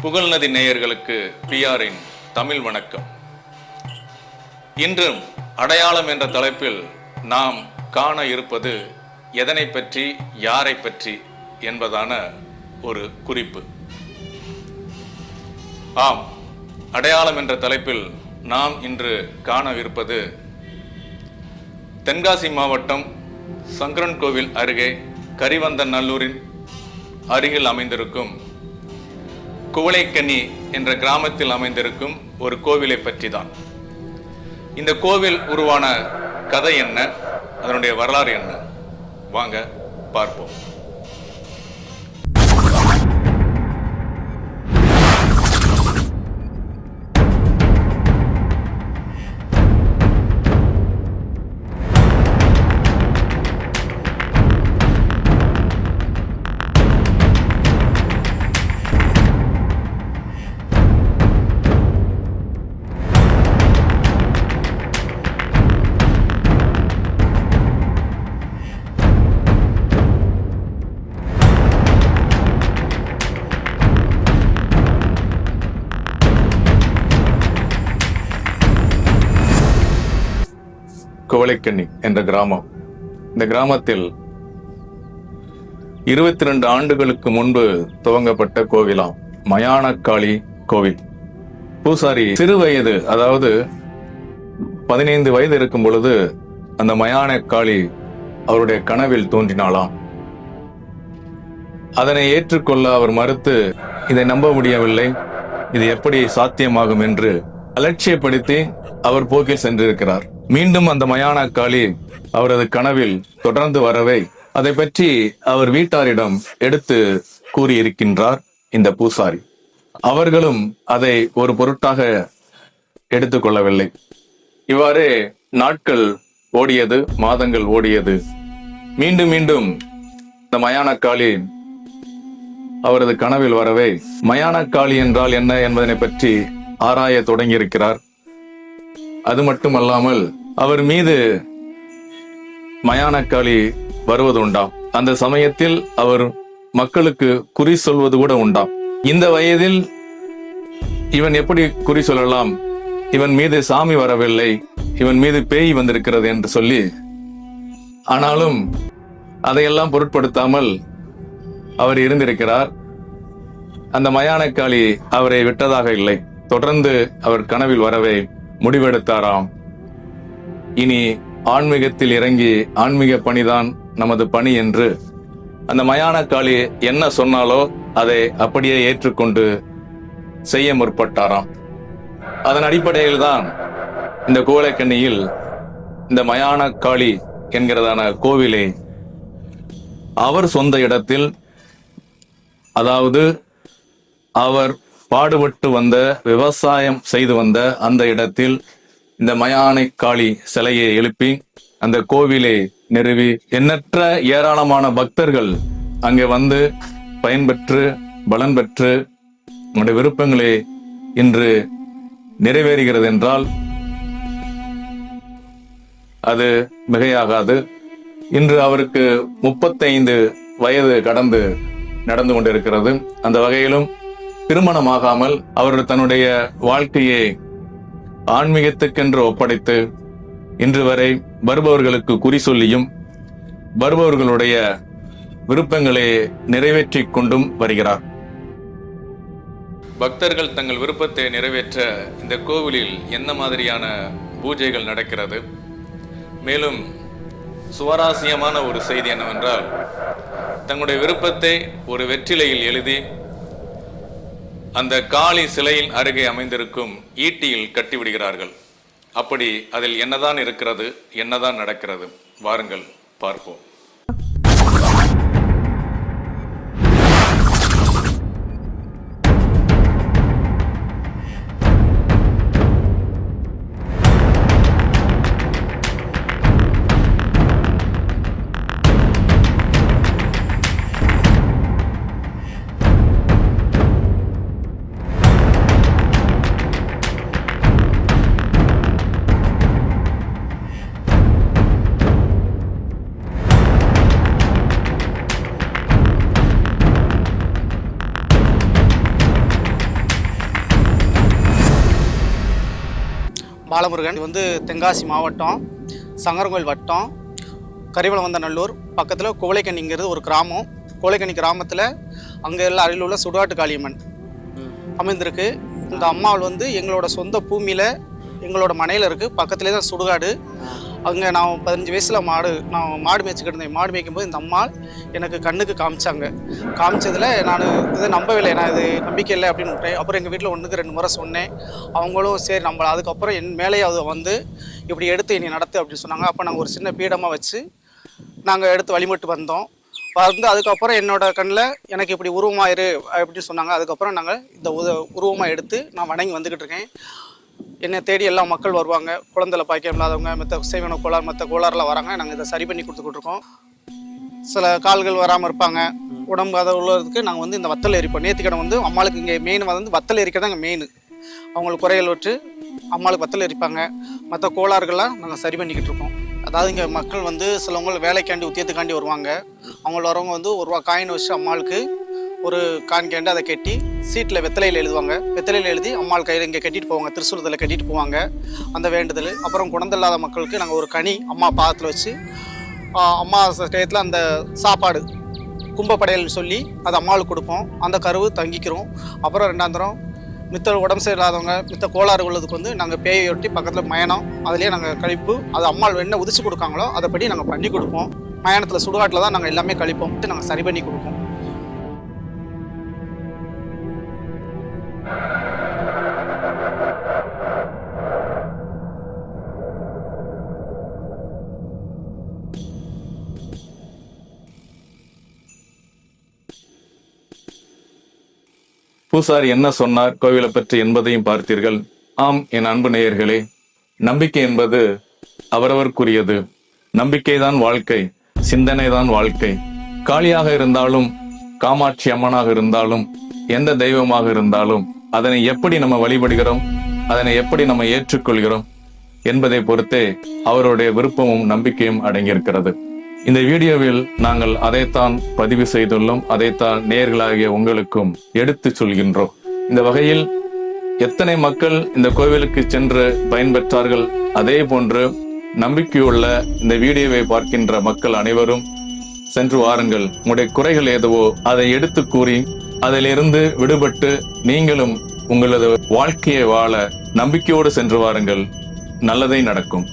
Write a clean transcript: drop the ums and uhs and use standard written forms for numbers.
புகழ்நதி நேயர்களுக்கு பிஆரின் தமிழ் வணக்கம். இன்றும் அடையாளம் என்ற தலைப்பில் நாம் காண இருப்பது எதனை பற்றி, யாரை பற்றி என்பதான ஒரு குறிப்பு. ஆம், அடையாளம் என்ற தலைப்பில் நாம் இன்று காணவிருப்பது தென்காசி மாவட்டம் சங்கரன்கோவில் அருகே கரிவந்தநல்லூரின் அருகில் அமைந்திருக்கும் குவளைக்கண்ணி என்ற கிராமத்தில் அமைந்திருக்கும் ஒரு கோவிலை பற்றி தான். இந்த கோவில் உருவான கதை என்ன, அதனுடைய வரலாறு என்ன, வாங்க பார்ப்போம். குவளைக்கண்ணி என்ற கிராமம். இந்த கிராமத்தில் 22 ஆண்டுகளுக்கு முன்பு துவங்கப்பட்ட கோவிலாம் மயானக்காளி கோவில். பூசாரி சிறு வயது, அதாவது 15 வயது இருக்கும் பொழுது அந்த மயானக்காளி அவருடைய கனவில் தோன்றினாளாம். அதனை ஏற்றுக்கொள்ள அவர் மறுத்து, இதை நம்ப முடியவில்லை, இது எப்படி சாத்தியமாகும் என்று அலட்சியப்படுத்தி அவர் போக்கில் சென்றிருக்கிறார். மீண்டும் அந்த மயானக்காளி அவரது கனவில் தொடர்ந்து வரவே அதை பற்றி அவர் வீட்டாரிடம் எடுத்து கூறியிருக்கின்றார் இந்த பூசாரி. அவர்களும் அதை ஒரு பொருட்டாக எடுத்துக்கொள்ளவில்லை. இவ்வாறு நாட்கள் ஓடியது, மாதங்கள் ஓடியது. மீண்டும் மீண்டும் இந்த மயானக்காளி அவரது கனவில் வரவே மயானக்காளி என்றால் என்ன என்பதனை பற்றி ஆராய தொடங்கியிருக்கிறார். அது மட்டுமல்லாமல் அவர் மீது மயானக்காளி வருவது உண்டாம். அந்த சமயத்தில் அவர் மக்களுக்கு குறி சொல்வது கூட உண்டாம். இந்த வயதில் இவன் எப்படி குறி சொல்லலாம், இவன் மீது சாமி வரவில்லை, இவன் மீது பேய் வந்திருக்கிறது என்று சொல்லி, ஆனாலும் அதையெல்லாம் பொருட்படுத்தாமல் அவர் இருந்திருக்கிறார். அந்த மயானக்காளி அவரை விட்டதாக இல்லை. தொடர்ந்து அவர் கனவில் வரவே முடிவெடுத்தாராம், இனி ஆன்மீகத்தில் இறங்கி ஆன்மீக பணிதான் நமது பணி என்று. அந்த மயானக்காளி என்ன சொன்னாலோ அதை அப்படியே ஏற்றுக்கொண்டு செய்ய முற்பட்டாராம். அதன் அடிப்படையில் தான் இந்த குவளைக்கண்ணியில் இந்த மயானக்காளி என்கிறதான கோவிலை அவர் சொந்த இடத்தில், அதாவது அவர் பாடுபட்டு வந்த, விவசாயம் செய்து வந்த அந்த இடத்தில் இந்த மயானக்காளி சிலையை எழுப்பி அந்த கோவிலை நிறுவி எண்ணற்ற ஏராளமான பக்தர்கள் அங்கே வந்து பயன்பெற்று பலன் பெற்று நம்முடைய விருப்பங்களே இன்று நிறைவேறுகிறது என்றால் அது மிகையாகாது. இன்று அவருக்கு 35 வயது கடந்து நடந்து கொண்டிருக்கிறது. அந்த வகையிலும் திருமணமாகாமல் அவர் தன்னுடைய வாழ்க்கையை ஆன்மீகத்துக்கென்று ஒப்படைத்து இன்று வரை வருபவர்களுக்கு குறி சொல்லியும் வருபவர்களுடைய விருப்பங்களை நிறைவேற்றிக் கொண்டும் வருகிறார். பக்தர்கள் தங்கள் விருப்பத்தை நிறைவேற்ற இந்த கோவிலில் என்ன மாதிரியான பூஜைகள் நடக்கிறது, மேலும் சுவாரஸ்யமான ஒரு செய்தி என்னவென்றால், தங்களுடைய விருப்பத்தை ஒரு வெற்றிலையில் எழுதி அந்த காளி சிலையின் அருகே அமைந்திருக்கும் ஈட்டியில் கட்டிவிடுகிறார்கள். அப்படி அதில் என்னதான் இருக்கிறது, என்னதான் நடக்கிறது, வாருங்கள் பார்ப்போம். பாலமுருகன். இது வந்து தென்காசி மாவட்டம், சங்கரங்கோயில் வட்டம், கரிவலவந்தநல்லூர் பக்கத்தில் கோலைக்கண்ணிங்கிறது ஒரு கிராமம். கோலைக்கண்ணி கிராமத்தில் அங்கே எல்லாம் அருகில் உள்ள சுடுகாட்டு காளியம்மன் அமைந்திருக்கு. இந்த அம்மாள் வந்து எங்களோட சொந்த பூமியில் எங்களோட மனையில் இருக்குது. பக்கத்துலேயே தான் சுடுகாடு. அங்கே நான் 15 வயசில் நான் மாடு மேய்ச்சிக்கிட்டு இருந்தேன். மாடு மேய்க்கும்போது இந்த அம்மாள் எனக்கு கண்ணுக்கு காமிச்சதில் நான் இதை நம்பவில்லை. நான் இது நம்பிக்கை இல்லை அப்படின்னு விட்டேன். அப்புறம் எங்கள் வீட்டில் 1க்கு 2 முறை சொன்னேன். அவங்களும் சரி நம்மளை அதுக்கப்புறம் என் மேலேயே அது வந்து இப்படி எடுத்து என்னை நடத்து அப்படின்னு சொன்னாங்க. அப்போ நாங்கள் ஒரு சின்ன பீடமாக வச்சு நாங்கள் எடுத்து வழிபட்டு வந்தோம். அதுக்கப்புறம் என்னோட கண்ணில் எனக்கு இப்படி உருவமாயிரு அப்படின்னு சொன்னாங்க. அதுக்கப்புறம் நாங்கள் இந்த உருவமாக எடுத்து நான் வணங்கி வந்துக்கிட்டு இருக்கேன். என்னை தேடி எல்லா மக்கள் வருவாங்க. குழந்தைல பாய்க்க இல்லாதவங்க, மற்ற சேவன கோளாறு, மற்ற கோளாறுலாம் வராங்க. நாங்கள் இதை சரி பண்ணி கொடுத்துக்கிட்ருக்கோம். சில கால்கள் வராமல் இருப்பாங்க. உடம்பு அதை உள்ளதுக்கு நாங்கள் வந்து இந்த வத்தல் எரிப்போம். நேர்த்திக்கடை வந்து அம்மாளுக்கு இங்கே மெயின் வந்து வத்தல் எரிக்கிறது தான் இங்கே மெயின். அவங்களுக்கு குறைகள் வச்சு அம்மாளுக்கு வத்தல் எரிப்பாங்க. மற்ற கோளாறுகள்லாம் நாங்கள் சரி பண்ணிக்கிட்டு இருக்கோம். அதாவது இங்கே மக்கள் வந்து சிலவங்க வேலைக்காண்டி உத்தியத்துக்காண்டி வருவாங்க. அவங்கள வரவங்க வந்து ₹1 காயின் வச்சு அம்மாளுக்கு ஒரு காணிக்காண்டி அதை கட்டி சீட்டில் வெத்தலையில் எழுதுவாங்க. வெத்தலையில் எழுதி அம்மாள் கையில் இங்கே கட்டிட்டு போவாங்க. திருசூலத்தில் கட்டிட்டு போவாங்க அந்த வேண்டுதல். அப்புறம் குழந்தை இல்லாத மக்களுக்கு நாங்கள் ஒரு கனி அம்மா பாதத்தில் வச்சு அம்மா டயத்தில் அந்த சாப்பாடு கும்பப்படையல் சொல்லி அதை அம்மாளுக்கு கொடுப்போம். அந்த கருவு தங்கிக்கிறோம். அப்புறம் 2ஆம் தரம் மித்த உடம்பு சரியில்லாதவங்க, மித்த கோளாறு உள்ளதுக்கு வந்து நாங்கள் பேயை ஒட்டி பக்கத்தில் மயனம், அதுலேயே நாங்கள் கழிப்பு, அது அம்மாள் என்ன உதிச்சு கொடுக்காங்களோ அதைப்படி நாங்கள் பண்ணி கொடுப்போம். மயானத்தில் சுடுகாட்டில் தான் நாங்கள் எல்லாமே கழிப்போம். நாங்கள் சரி பண்ணி கொடுப்போம். பூசாரி என்ன சொன்னார் கோவிலை பற்றி என்பதையும் பார்த்தீர்கள். ஆம் என் அன்பு நேயர்களே, நம்பிக்கை என்பது அவரவருக்குரியது. நம்பிக்கைதான் வாழ்க்கை, சிந்தனை தான் வாழ்க்கை. காளியாக இருந்தாலும், காமாட்சி அம்மனாக இருந்தாலும், எந்த தெய்வமாக இருந்தாலும் அதனை எப்படி நம்ம வழிபடுகிறோம், அதனை எப்படி நம்ம ஏற்றுக்கொள்கிறோம் என்பதை பொறுத்தே அவருடைய விருப்பமும் நம்பிக்கையும் அடங்கியிருக்கிறது. இந்த வீடியோவில் நாங்கள் அதைத்தான் பதிவு செய்துள்ளோம். அதைத்தான் நேயர்களாகிய உங்களுக்கும் எடுத்து சொல்கின்றோம். இந்த வகையில் எத்தனை மக்கள் இந்த கோவிலுக்கு சென்று பயன்பெற்றார்கள், அதே போன்று நம்பிக்கையுள்ள இந்த வீடியோவை பார்க்கின்ற மக்கள் அனைவரும் சென்று வாருங்கள். உங்களுடைய குறைகள் ஏதுவோ அதை எடுத்து கூறி அதிலிருந்து விடுபட்டு நீங்களும் உங்களது வாழ்க்கையை வாழ நம்பிக்கையோடு சென்று வாருங்கள். நல்லதே நடக்கும்.